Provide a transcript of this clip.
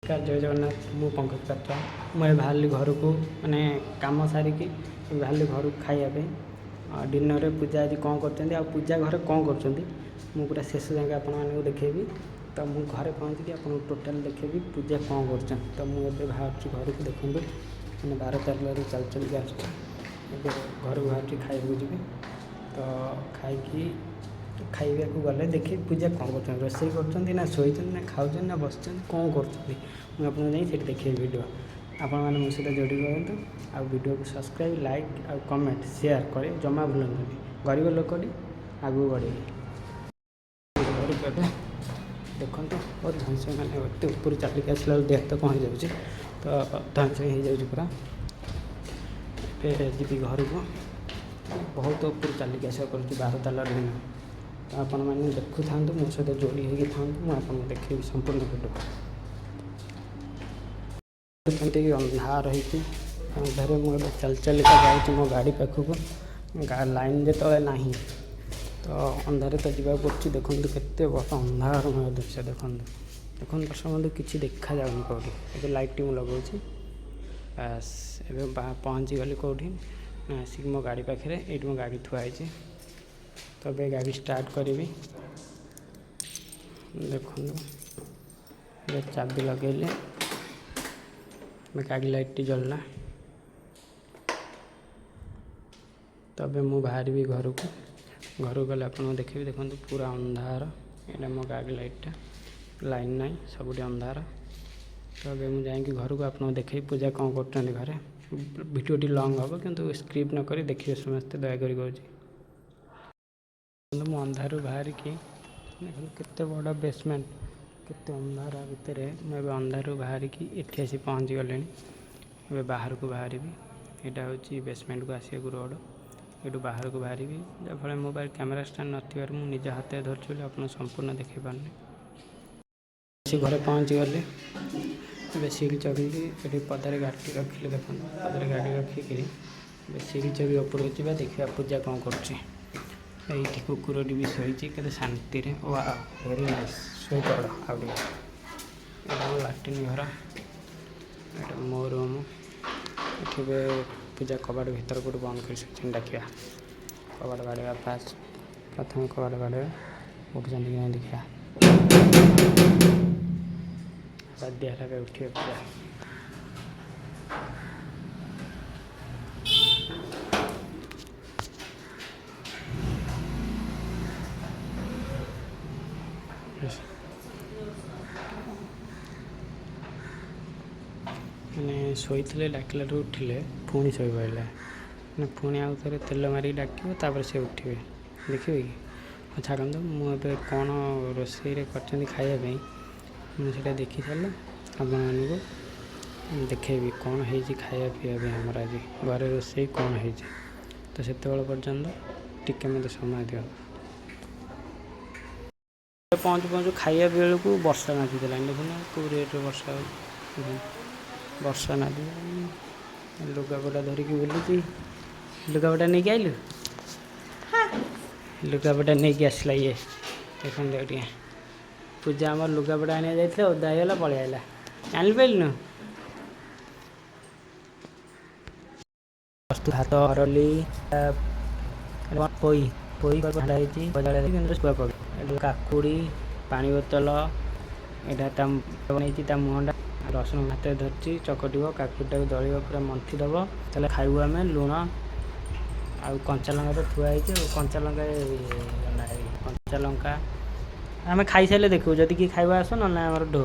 नमस्कार जय जगन्नाथ मु पंकज पात्र मुझे बाहरी घर को माने कम सारिकी बाहरी घर को खाइबा डिनर रे पूजा आज कौन कर पूजा घर कौन कर पूरा शेष जाए आपको देखेबी तो मु घरे पहुँचिकी आपको टोटाल देखेबी पूजा कौन कर तो मुझे बाहर घर को देखूँ मैंने 12 तारिख चल चल घर को बाहर खाइबा जी तो खाई खाइबा को गले देखिए पूजा कौन कर रोसई कर ना शोच ना खाऊन ना बस कौन कर देखिए वीडियो आपण मैंने मो सहित जोड़ी करूँ आ वीडियो को सब्सक्राइब लाइक आ कमेंट शेयर करे जमा भूलुनि गरीब लोक आगू बढ़े देखो बहुत धंस मैंने ऊपर चलिक आसला देह तो कौन हो जाए तो धंस हो जाए पूरा जी घर को बहुत ऊपर चलिक आसा कर 12 ताला दिन तो आपण मैंने देखु था मो सहित जोड़ी होगी था मुझे देखी संपूर्ण वीडियो अंधार रही अंधार मुझे चल चल जाऊँ मो गाड़ी पाखक लाइन जो ना तो अंधार तो जावाक पड़े देखो केते बड़ अंधार दृश्य देखो देखो दर्शक किसी देखा जाऊनी कौटी ए लाइट मुझे लगौची बास ए पहुँची गली कौटी आसिक मो गाड़ी पाखे ये मो गाड़ी थुआई तो अब गाड़ी स्टार्ट करी देखो चाबी लगेले गाड़ी लाइट जलना तो अब मु बाहर घर को गले आपको देखिए देखो पूरा अंधार यहाँ मो गाड़ी लाइटा लाइन ना सबुठ अंधार तो अब मुझे घर को आपको देखे पूजा कौन कर घरे वीडियो लंग हम किंतु स्क्रिप्ट न करी देखिए समस्ते दयाकोरी करुँच मु अंधार बाहर की केते बड़ा बेसमेंट केते अंधार भितर मुझे अंधार बाहर की एठी आसी पहुँची गले बाहर को बाहर यहाँ हूँ बेसमेंट को आसिया रोड ये बाहर को बाहर जहाँफल मोबाइल कैमेरा स्टैंड नथिबार मु निज हाथ धरची आप संपूर्ण देखी पारे घर पहुँची गले सीढ़ी चढ़ी ये पदार गाड़ी रखिले देख पदार गाड़ी रखिक सीढ़ी चढ़ी ऊपर जावा देखा पूजा कौन कर ये कुकुरटी भी शोची के शांति वेरी नाइस शो पड़ आउ लाट्रिन घर ये मो रूम ये पूजा कबाड़ भर कौट बंद कर डाकिया कबाड़ बाड़े फास्ट प्रथम कबाड़ बाड़े उठा देखा बाध्य है उठे पूजा मैंने शोते डाकिल उठिले पुणी शो पड़े पुणी आउ थे तेल मारिक डाक से उठे देखिए कि छाड़ू मुझे कौन रोसई कर खायापी मुझे देखी सारे आपको देखेबी कौन है खाया पीवा हमारा आज घर रोसई कौन है तो से पर्यटन टिके मत समय दियो पहुँचु पहुँचु खाया बेलू वर्षा नादी देलानी देखुना कौ रेट वर्षा वर्षा नादी लुगापटा धरिकी बुलूची लुगापटा नहीं आइलु लुगापटा नहीं आसला ये देखते पूजा आम लुगापटा आने जाइए ओदा होगा पलि आला जान पारू भात हरली पोई पोई काकुड़ी पानी बोतल यहाँ मुहटा रसुण हाथ धरती चकट काकुटा दलिव पूरा मंथी दब ताले खाइबू आम लुण आ कंचा लंका तो थुआई कंचा लंका कंचा लंका आम खाई सारे देखू जदि किए खाइबा आस ना आमर ढो